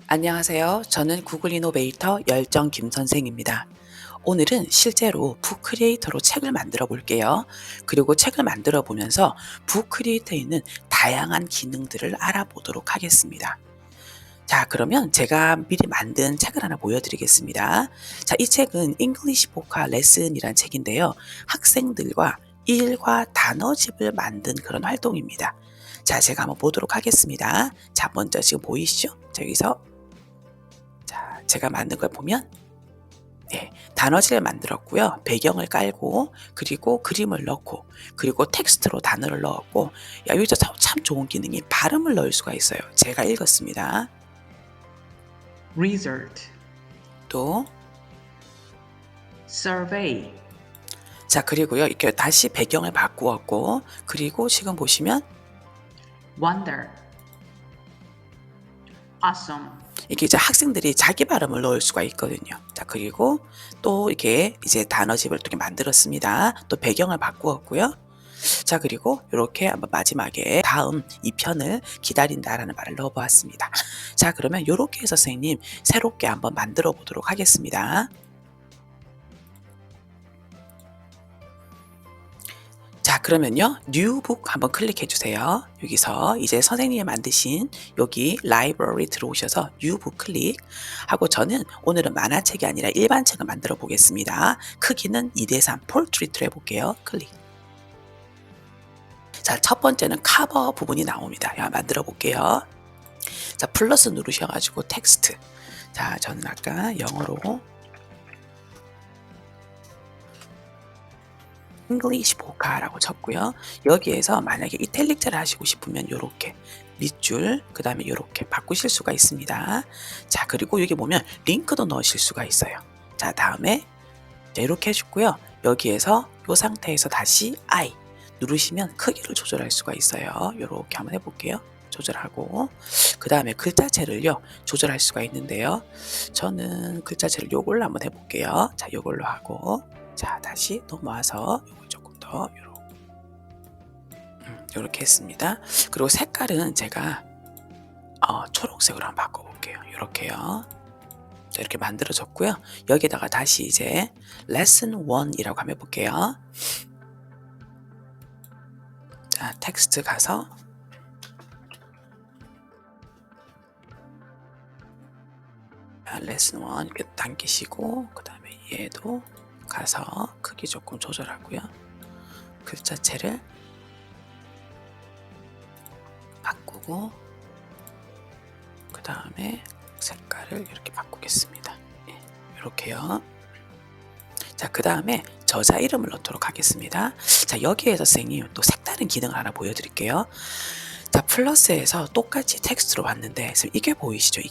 안녕하세요. 저는 구글 이노베이터 열정 김 선생입니다. 오늘은 실제로 북 크리에이터로 책을 만들어 볼게요. 그리고 책을 만들어 보면서 북 크리에이터에 있는 다양한 기능들을 알아보도록 하겠습니다. 자, 그러면 제가 미리 만든 책을 하나 보여드리겠습니다. 자, 이 책은 잉글리시 보카 레슨이란 책인데요. 학생들과 일과 단어집을 만든 그런 활동입니다. 자, 제가 한번 보도록 하겠습니다. 자, 먼저 지금 보이시죠? 자, 여기서 자, 제가 만든 걸 보면 단어지를 만들었고요. 배경을 깔고 그리고 그림을 넣고 그리고 텍스트로 단어를 넣었고 여기서 참 좋은 기능이 발음을 넣을 수가 있어요. 제가 읽었습니다. result, 또 survey, 자, 그리고요. 이렇게 다시 배경을 바꾸었고 그리고 지금 보시면 wonder, awesome, 이게 이제 학생들이 자기 발음을 넣을 수가 있거든요. 자, 그리고 또 이렇게 이제 단어집을 또 만들었습니다. 또 배경을 바꾸었고요. 자, 그리고 이렇게 한번 마지막에 다음 2편을 기다린다라는 말을 넣어 보았습니다. 자, 그러면 이렇게 해서 선생님 새롭게 한번 만들어 보도록 하겠습니다. 자, 그러면요. 뉴 북 한번 클릭해 주세요. 여기서 이제 선생님이 만드신 여기 라이브러리 들어오셔서 뉴 북 클릭하고 저는 오늘은 만화책이 아니라 일반 책을 만들어 보겠습니다. 크기는 2:3 포트레이트로 해 볼게요. 클릭. 자, 첫 번째는 커버 부분이 나옵니다. 야, 만들어 볼게요. 자, 플러스 누르셔 가지고 텍스트. 자, 저는 아까 영어로 잉글리시 보카라고 쳤고요. 여기에서 만약에 이탈릭자를 하시고 싶으면 요렇게 밑줄 그다음에 요렇게 바꾸실 수가 있습니다. 자, 그리고 여기 보면 링크도 넣으실 수가 있어요. 자, 다음에 자, 이렇게 해 주고요. 여기에서 요 상태에서 다시 I 누르시면 크기를 조절할 수가 있어요. 요렇게 한번 해 볼게요. 조절하고 그다음에 글자체를요 조절할 수가 있는데요. 저는 글자체를 요걸로 한번 해 볼게요. 자, 요걸로 하고 자, 다시 넘어와서 요걸 조금 더 요렇게 했습니다. 그리고 색깔은 제가 초록색으로 한번 바꿔 볼게요. 요렇게요. 자, 이렇게 만들어졌고요. 여기에다가 다시 이제 레슨 1이라고 한번 해 볼게요. 자, 텍스트 가서 레슨 1 이렇게 당기시고 그다음에 얘도 가서 크기 조금 조절하고요. 글자체를 바꾸고 그다음에 색깔을 이렇게 바꾸겠습니다. 예, 요렇게요. 자, 그다음에 저자 이름을 넣도록 하겠습니다. 자, 여기에서 선생님 또 색다른 기능을 하나 보여드릴게요. 자, 플러스에서 똑같이 텍스트로 왔는데 선생님 이게 보이시죠?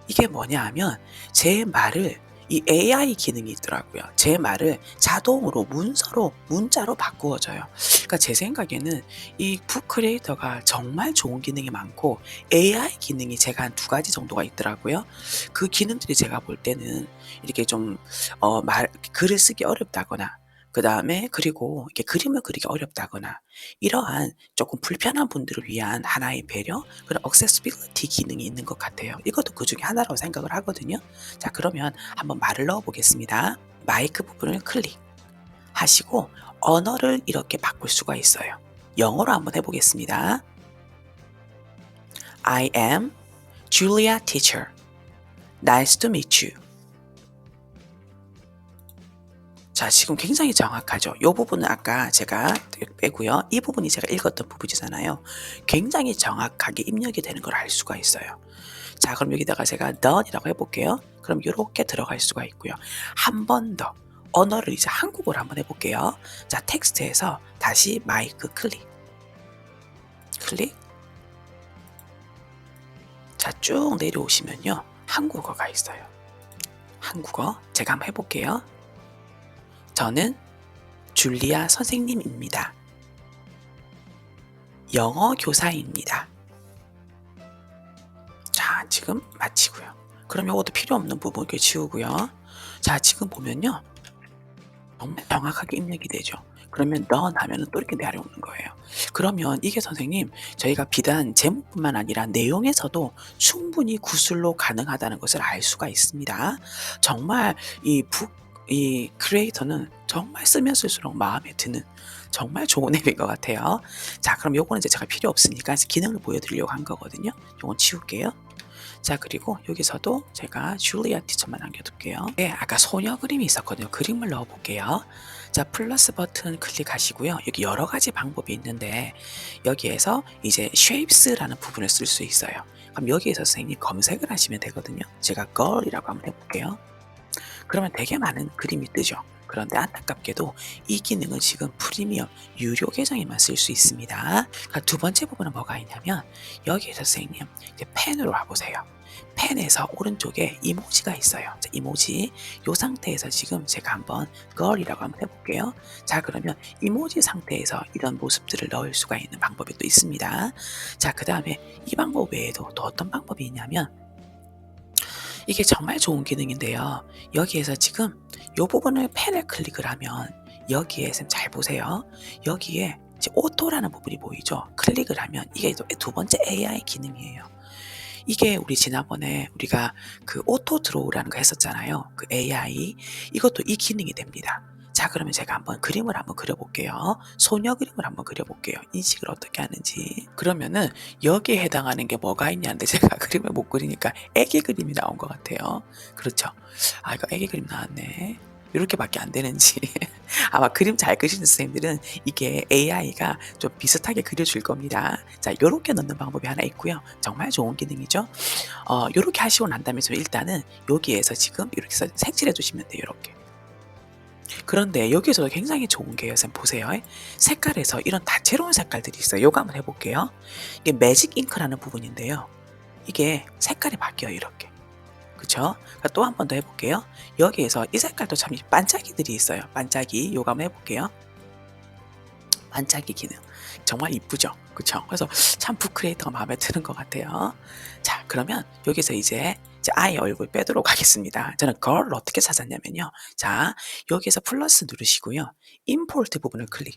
이게 뭐냐 하면 제 말을 이 AI 기능이 있더라고요. 제 말을 자동으로 문자로 바꾸어 줘요. 그러니까 제 생각에는 이 북 크리에이터가 정말 좋은 기능이 많고 AI 기능이 제가 한 2가지 정도가 있더라고요. 그 기능들이 제가 볼 때는 이렇게 좀 글을 쓰기 어렵다거나 그다음에 그리고 이렇게 그림을 그리기 어렵다거나 이러한 조금 불편한 분들을 위한 하나의 배려 그런 accessibility 기능이 있는 것 같아요. 이것도 그중에 하나라고 생각을 하거든요. 자, 그러면 한번 말을 넣어 보겠습니다. 마이크 부분을 클릭하시고 언어를 이렇게 바꿀 수가 있어요. 영어로 한번 해 보겠습니다. I am Julia teacher. Nice to meet you. 자, 지금 굉장히 정확하죠. 요 부분은 아까 제가 빼고요. 이 부분이 제가 읽었던 부분이잖아요. 굉장히 정확하게 입력이 되는 걸 알 수가 있어요. 자, 그럼 여기다가 제가 done이라고 해 볼게요. 그럼 요렇게 들어갈 수가 있고요. 한 번 더 언어를 이제 한국어로 한번 해 볼게요. 자, 텍스트에서 다시 마이크 클릭. 자, 쭉 내려오시면요. 한국어가 있어요. 한국어 제가 한번 해 볼게요. 저는 줄리아 선생님입니다. 영어 교사입니다. 자, 지금 마치고요. 그럼 요것도 필요 없는 부분 이렇게 지우고요. 자, 지금 보면요. 정말 정확하게 입력이 되죠. 그러면 done 하면은 또 이렇게 내려오는 거예요. 그러면 이게 선생님 저희가 비단 제목뿐만 아니라 내용에서도 충분히 구술로 가능하다는 것을 알 수가 있습니다. 정말 이 크리에이터는 정말 쓰면 쓸수록 마음에 드는 정말 좋은 앱인 것 같아요. 자, 그럼 요거는 이제 제가 필요 없으니까 기능을 보여드리려고 한 거거든요. 요건 치울게요. 자, 그리고 여기서도 제가 줄리아 티처만 남겨둘게요. 네, 아까 소녀 그림이 있었거든요. 그림을 넣어볼게요. 자, 플러스 버튼 클릭하시고요. 여기 여러 가지 방법이 있는데 여기에서 이제 shapes라는 부분을 쓸 수 있어요. 그럼 여기에서 선생님이 검색을 하시면 되거든요. 제가 girl이라고 한번 해볼게요. 그러면 되게 많은 그림이 뜨죠. 그런데 안타깝게도 이 기능은 지금 프리미엄 유료 계정에만 쓸 수 있습니다. 그러니까 두 번째 부분은 뭐가 있냐면 여기에서 선생님 이제 펜으로 와보세요. 펜에서 오른쪽에 이모지가 있어요. 자, 이모지 이 상태에서 지금 제가 한번 girl이라고 한번 해볼게요. 자, 그러면 이모지 상태에서 이런 모습들을 넣을 수가 있는 방법이 또 있습니다. 자, 그 다음에 이 방법 외에도 또 어떤 방법이 있냐면 이게 정말 좋은 기능인데요. 여기에서 지금 이 부분을 펜을 클릭을 하면 여기에 잘 보세요. 여기에 이제 오토라는 부분이 보이죠? 클릭을 하면 이게 두 번째 AI 기능이에요. 이게 우리 지난번에 우리가 그 오토 드로우라는 거 했었잖아요. 그 AI 이것도 이 기능이 됩니다. 자, 그러면 제가 한번 그림을 한번 그려볼게요. 소녀 그림을 한번 그려볼게요. 인식을 어떻게 하는지. 그러면은 여기에 해당하는 게 뭐가 있냐는데 제가 그림을 못 그리니까 애기 그림이 나온 것 같아요. 그렇죠. 아, 이거 애기 그림 나왔네. 이렇게밖에 안 되는지. 아마 그림 잘 그리는 선생님들은 이게 AI가 좀 비슷하게 그려줄 겁니다. 자, 요렇게 넣는 방법이 하나 있고요. 정말 좋은 기능이죠. 요렇게 하시고 난 다음에 일단은 여기에서 지금 이렇게 색칠해 주시면 돼요. 이렇게. 그런데 여기서도 굉장히 좋은 게요. 선생님 보세요. 색깔에서 이런 다채로운 색깔들이 있어요. 요거 한번 해볼게요. 이게 매직 잉크라는 부분인데요. 이게 색깔이 바뀌어요. 이렇게. 그쵸? 또 한 번 더 해볼게요. 여기에서 이 색깔도 참 반짝이들이 있어요. 반짝이. 요거 한번 해볼게요. 반짝이 기능. 정말 이쁘죠? 그쵸? 그래서 참 북크리에이터가 마음에 드는 것 같아요. 자, 그러면 여기서 이제 아이 얼굴 빼도록 하겠습니다. 저는 girl을 어떻게 찾았냐면요. 자, 여기서 플러스 누르시고요. 임포트 부분을 클릭.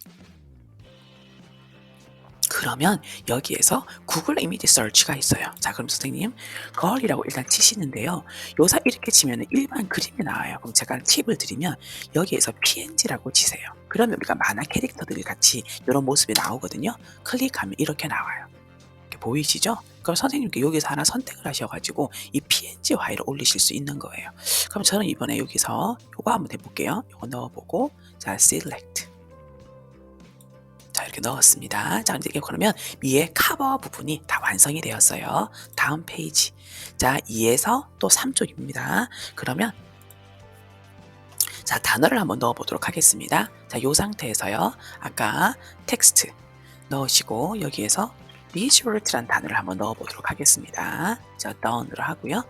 그러면 여기에서 구글 이미지 서치가 있어요. 자, 그럼 선생님 girl이라고 일단 치시는데요. 요사 이렇게 치면 일반 그림이 나와요. 그럼 제가 팁을 드리면 여기에서 png라고 치세요. 그러면 우리가 만화 캐릭터들이 같이 이런 모습이 나오거든요. 클릭하면 이렇게 나와요. 이렇게 보이시죠? 그럼 선생님께 여기서 하나 선택을 하셔가지고 이 png 파일을 올리실 수 있는 거예요. 그럼 저는 이번에 여기서 요거 한번 해볼게요. 요거 넣어보고 자, select. 자, 이렇게 넣었습니다. 자, 이제 그러면 위에 커버 부분이 다 완성이 되었어요. 다음 페이지. 자, 2에서 또 3쪽입니다. 그러면 자, 단어를 한번 넣어보도록 하겠습니다. 자, 요 상태에서요. 아까 텍스트 넣으시고 여기에서 리조트라는 단어를 한번 넣어보도록 하겠습니다. 자, down으로 하고요.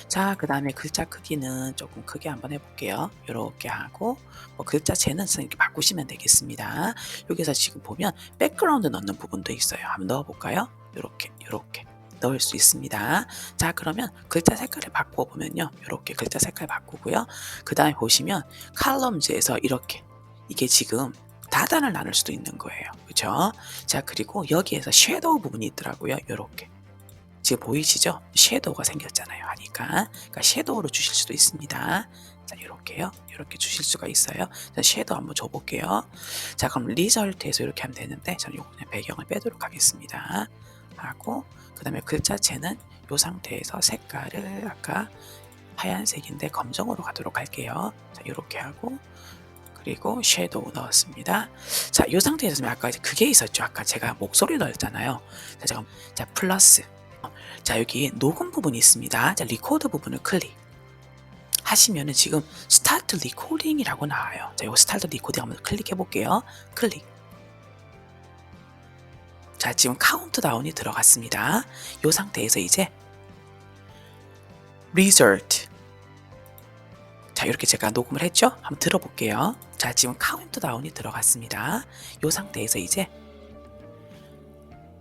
자, 그 다음에 글자 크기는 조금 크게 한번 해볼게요. 이렇게 하고 글자체는 이렇게 바꾸시면 되겠습니다. 여기서 지금 보면 백그라운드 넣는 부분도 있어요. 한번 넣어볼까요? 이렇게 넣을 수 있습니다. 자, 그러면 글자 색깔을 바꿔보면요. 이렇게 글자 색깔 바꾸고요. 그 다음에 보시면 칼럼즈에서 이렇게 이게 지금 다단을 나눌 수도 있는 거예요. 그렇죠? 자, 그리고 여기에서 섀도우 부분이 있더라고요. 요렇게. 지금 보이시죠? 섀도우가 생겼잖아요. 하니까. 그러니까 섀도우로 주실 수도 있습니다. 자, 요렇게요. 요렇게 주실 수가 있어요. 자, 섀도우 한번 줘볼게요. 자, 그럼 리절트에서 이렇게 하면 되는데 저는 요거 그냥 배경을 빼도록 하겠습니다. 하고 그 다음에 글자체는 요 상태에서 색깔을 아까 하얀색인데 검정으로 가도록 할게요. 자, 요렇게 하고 그리고 섀도우 넣었습니다. 자, 이 상태에서 아까 그게 있었죠. 아까 제가 목소리 넣었잖아요. 자, 플러스. 자, 여기 녹음 부분이 있습니다. 자, 리코드 부분을 클릭. 하시면은 지금 스타트 리코딩이라고 나와요. 자, 이 스타트 리코딩 한번 클릭해 볼게요. 클릭. 자, 지금 카운트다운이 들어갔습니다. 이 상태에서 이제 result. 자, 이렇게 제가 녹음을 했죠? 한번 들어볼게요. 자, 지금 카운트다운이 들어갔습니다. 이 상태에서 이제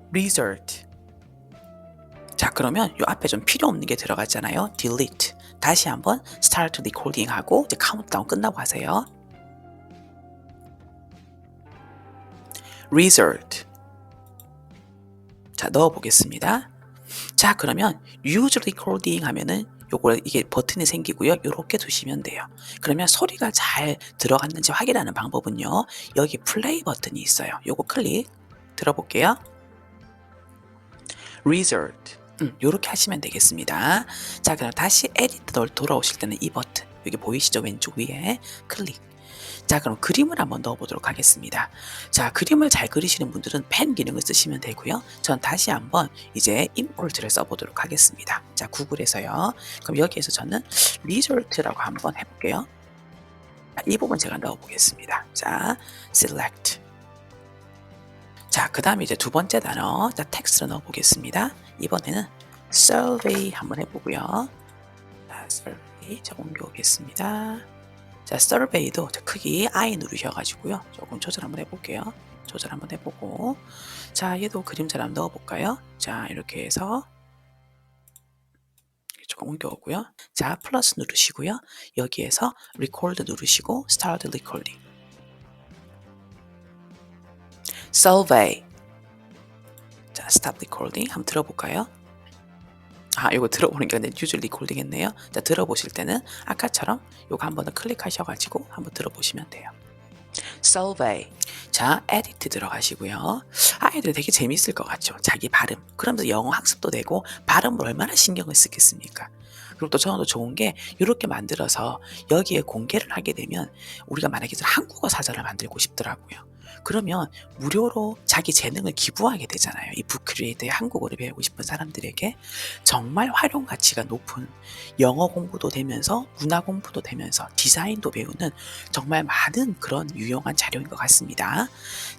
result. 자, 그러면 이 앞에 좀 필요 없는 게 들어갔잖아요. delete. 다시 한번 start recording 하고 이제 카운트다운 끝나고 하세요. result. 자, 넣어 보겠습니다. 자, 그러면 use recording 하면은 요거 이게 버튼이 생기고요. 요렇게 두시면 돼요. 그러면 소리가 잘 들어갔는지 확인하는 방법은요. 여기 플레이 버튼이 있어요. 요거 클릭 들어볼게요. result. 요렇게 하시면 되겠습니다. 자, 그럼 다시 에디트 돌아오실 때는 이 버튼 여기 보이시죠? 왼쪽 위에 클릭. 자, 그럼 그림을 한번 넣어 보도록 하겠습니다. 자, 그림을 잘 그리시는 분들은 펜 기능을 쓰시면 되고요. 전 다시 한번 이제 임포트를 써 보도록 하겠습니다. 자, 구글에서요. 그럼 여기에서 저는 result라고 한번 해볼게요. 이 부분 제가 넣어 보겠습니다. 자, select. 자, 그 다음에 이제 두 번째 단어, 자, 텍스트로 넣어 보겠습니다. 이번에는 survey 한번 해보고요. 자, survey 자, 옮겨오겠습니다. 자, survey도 크기 I 누르셔가지고요. 조금 조절 한번 해볼게요. 조절 한번 해보고. 자, 얘도 그림자를 한번 넣어볼까요? 자, 이렇게 해서 조금 옮겨오고요. 자, 플러스 누르시고요. 여기에서 record 누르시고 start recording. survey. 자, stop recording 한번 들어볼까요? 아, 이거 들어보는 게 아니라 user recording 했네요. 자, 들어보실 때는 아까처럼 이거 한번 더 클릭하셔가지고 한번 들어보시면 돼요. survey. 자, edit 들어가시고요. 아이들 되게 재밌을 것 같죠? 자기 발음. 그러면서 영어 학습도 되고 발음을 얼마나 신경을 쓰겠습니까? 그리고 또 저는 또 좋은 게 이렇게 만들어서 여기에 공개를 하게 되면 우리가 만약에 한국어 사전을 만들고 싶더라고요. 그러면 무료로 자기 재능을 기부하게 되잖아요. 이 북크리에이터의 한국어를 배우고 싶은 사람들에게 정말 활용 가치가 높은 영어 공부도 되면서 문화 공부도 되면서 디자인도 배우는 정말 많은 그런 유용한 자료인 것 같습니다.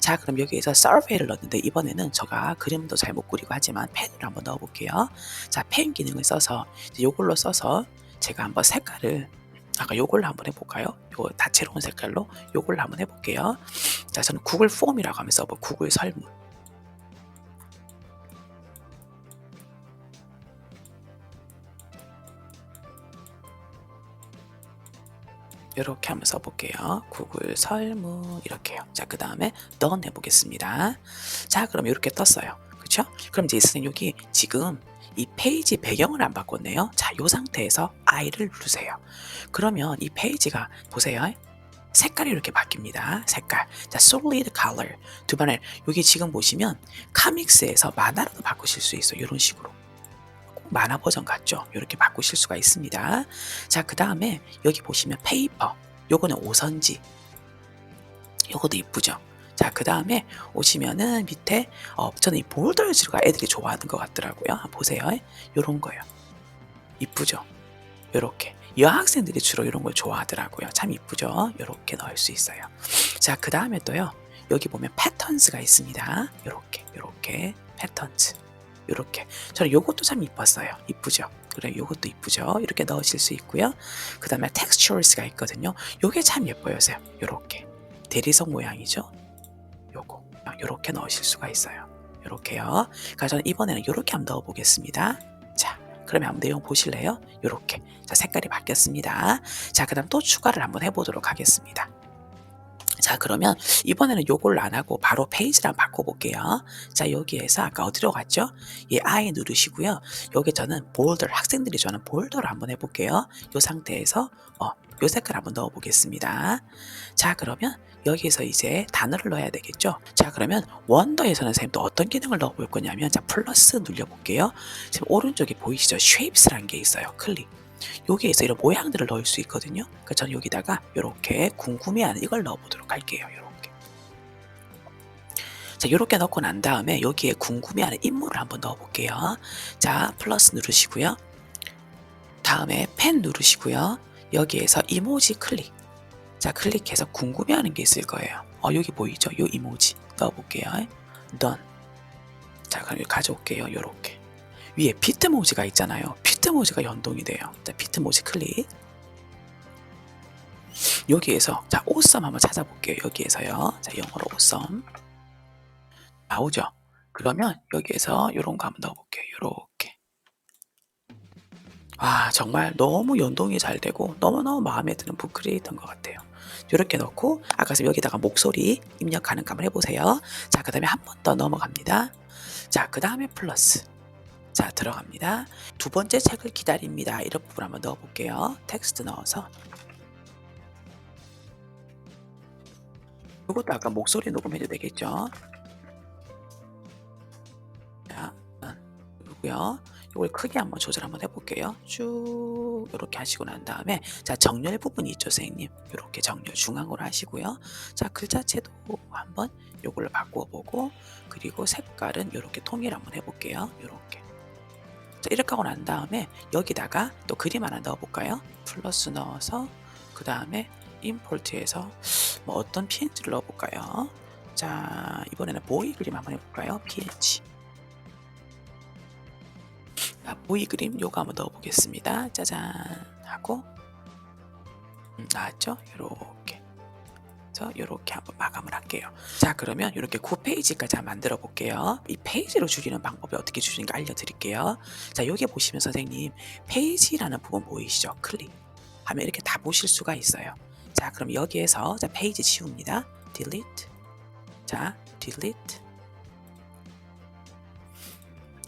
자, 그럼 여기에서 survey를 넣었는데 이번에는 제가 그림도 잘 못 그리고 하지만 펜을 한번 넣어 볼게요. 자, 펜 기능을 써서 이걸로 써서 제가 한번 색깔을 아까 요걸로 한번 해볼까요? 요 다채로운 색깔로 요걸로 한번 해볼게요. 자, 저는 구글 폼이라고 하면 써볼 구글 설문. 이렇게 한번 써볼게요. 구글 설문 이렇게요. 자, 그 다음에 done 해보겠습니다. 자, 그럼 이렇게 떴어요. 그렇죠? 그럼 이제 선생님 여기 지금 이 페이지 배경을 안 바꿨네요. 자, 이 상태에서 I를 누르세요. 그러면 이 페이지가 보세요. 색깔이 이렇게 바뀝니다. 색깔. 자, solid color. 두 번에 여기 지금 보시면 카믹스에서 만화로도 바꾸실 수 있어요. 이런 식으로. 만화 버전 같죠? 이렇게 바꾸실 수가 있습니다. 자, 그 다음에 여기 보시면 페이퍼. 요거는 오선지. 요것도 이쁘죠? 자, 그 다음에 오시면은 밑에 저는 이 볼더즈가 애들이 좋아하는 것 같더라고요. 한번 보세요. 요런 거요. 이쁘죠? 요렇게. 여학생들이 주로 이런 걸 좋아하더라고요. 참 이쁘죠? 요렇게 넣을 수 있어요. 자, 그 다음에 또요. 여기 보면 패턴스가 있습니다. 요렇게 패턴스. 요렇게. 저는 요것도 참 이뻤어요. 이쁘죠? 그래, 요것도 이쁘죠? 이렇게 넣으실 수 있고요. 그 다음에 textures가 있거든요. 요게 참 예뻐요. 요렇게. 대리석 모양이죠? 요거. 요렇게 넣으실 수가 있어요. 요렇게요. 그러니까 저는 이번에는 요렇게 한번 넣어 보겠습니다. 자, 그러면 한번 내용 보실래요? 요렇게. 자, 색깔이 바뀌었습니다. 자, 그 다음 또 추가를 한번 해보도록 하겠습니다. 자, 그러면 이번에는 요걸 안 하고 바로 페이지를 한번 바꿔볼게요. 자, 여기에서 아까 어디로 갔죠? 이 I 누르시고요. 여기 저는 볼더, 학생들이 좋아하는 볼더를 한번 해볼게요. 요 상태에서 요 색깔 한번 넣어보겠습니다. 자, 그러면 여기에서 이제 단어를 넣어야 되겠죠? 자, 그러면 원더에서는 선생님 또 어떤 기능을 넣어볼 거냐면, 자, 플러스 눌려볼게요. 지금 오른쪽에 보이시죠? shapes라는 게 있어요. 클릭. 여기에서 이런 모양들을 넣을 수 있거든요. 그러니까 저는 여기다가 이렇게 궁금해하는 이걸 넣어보도록 할게요. 이렇게. 자, 이렇게 넣고 난 다음에 여기에 궁금해하는 인물을 한번 넣어볼게요. 자, 플러스 누르시고요. 다음에 펜 누르시고요. 여기에서 이모지 클릭. 자, 클릭해서 궁금해하는 게 있을 거예요. 여기 보이죠? 요 이모지 넣어볼게요. done. 자, 그럼 여기 가져올게요. 요렇게. 위에 비트모지가 있잖아요. 비트모지가 연동이 돼요. 자, 비트모지 클릭. 여기에서 자, awesome 한번 찾아볼게요. 여기에서요. 자, 영어로 awesome 나오죠? 그러면 여기에서 요런 거 한번 넣어볼게요. 요렇게. 정말 너무 연동이 잘 되고 너무너무 마음에 드는 북크리에이터인 것 같아요. 요렇게 넣고 아까 여기다가 목소리 입력하는 거 한번 해 보세요. 자 그다음에 한 번 더 넘어갑니다. 자 그다음에 플러스. 자 들어갑니다. 두 번째 책을 기다립니다. 이런 부분 한번 넣어 볼게요. 텍스트 넣어서. 요것도 아까 목소리 녹음해도 되겠죠? 자, 요거요. 요걸 크게 한번 조절 한번 해볼게요. 쭉 이렇게 하시고 난 다음에 자 정렬 부분이 있죠, 선생님. 이렇게 정렬 중앙으로 하시고요. 자 글자체도 한번 요걸로 바꾸어 보고 그리고 색깔은 이렇게 통일 한번 해볼게요. 이렇게. 자 이렇게 하고 난 다음에 여기다가 또 그림 하나 넣어볼까요? 플러스 넣어서 그 다음에 임포트에서 뭐 어떤 PNG를 넣어볼까요? 자 이번에는 보이 그림 한번 해볼까요? PNG. 자, 보이 그림 요거 한번 넣어보겠습니다. 짜잔 하고 나왔죠? 요렇게 그래서 요렇게 한번 마감을 할게요. 자 그러면 이렇게 9페이지까지 한번 만들어 볼게요. 이 페이지로 줄이는 방법이 어떻게 줄이는가 알려드릴게요. 자 여기 보시면 선생님 페이지라는 부분 보이시죠? 클릭 하면 이렇게 다 보실 수가 있어요. 자 그럼 여기에서 자 페이지 지웁니다. delete 자 delete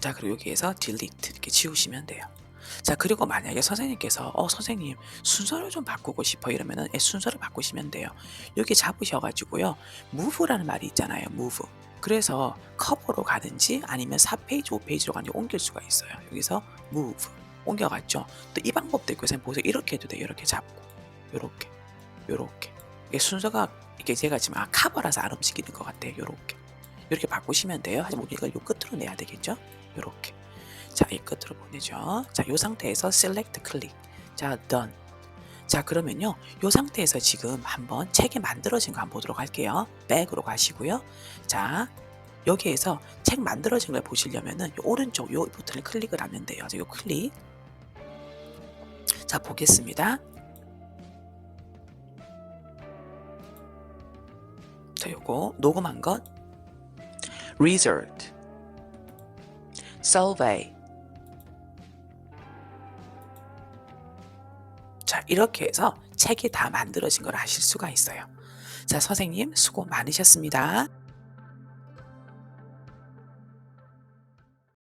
자 그리고 여기에서 delete 이렇게 지우시면 돼요. 자 그리고 만약에 선생님께서 선생님 순서를 좀 바꾸고 싶어 이러면은 순서를 바꾸시면 돼요. 여기 잡으셔 가지고요. move라는 말이 있잖아요. move. 그래서 커버로 가든지 아니면 4페이지 5페이지로 가든지 옮길 수가 있어요. 여기서 move 옮겨갔죠. 또 이 방법도 있고 선생님 보세요. 이렇게 해도 돼요. 이렇게 잡고 요렇게 요렇게 이게 순서가 이게 제가 지금 카버라서 안 움직이는 것 같아요. 요렇게 이렇게 바꾸시면 돼요. 하지만 우리가 요 끝으로 내야 되겠죠. 요렇게 자 이 끝으로 보내죠. 자 요 상태에서 select 클릭 자 done 자 그러면요 요 상태에서 지금 한번 책이 만들어진 거 한번 보도록 할게요. 백으로 가시고요. 자 여기에서 책 만들어진 걸 보시려면은 요 오른쪽 요 버튼을 클릭을 하면 돼요. 요 클릭 자 보겠습니다. 자 요거 녹음한 것 result survey 자 이렇게 해서 책이 다 만들어진 걸 아실 수가 있어요. 자 선생님 수고 많으셨습니다.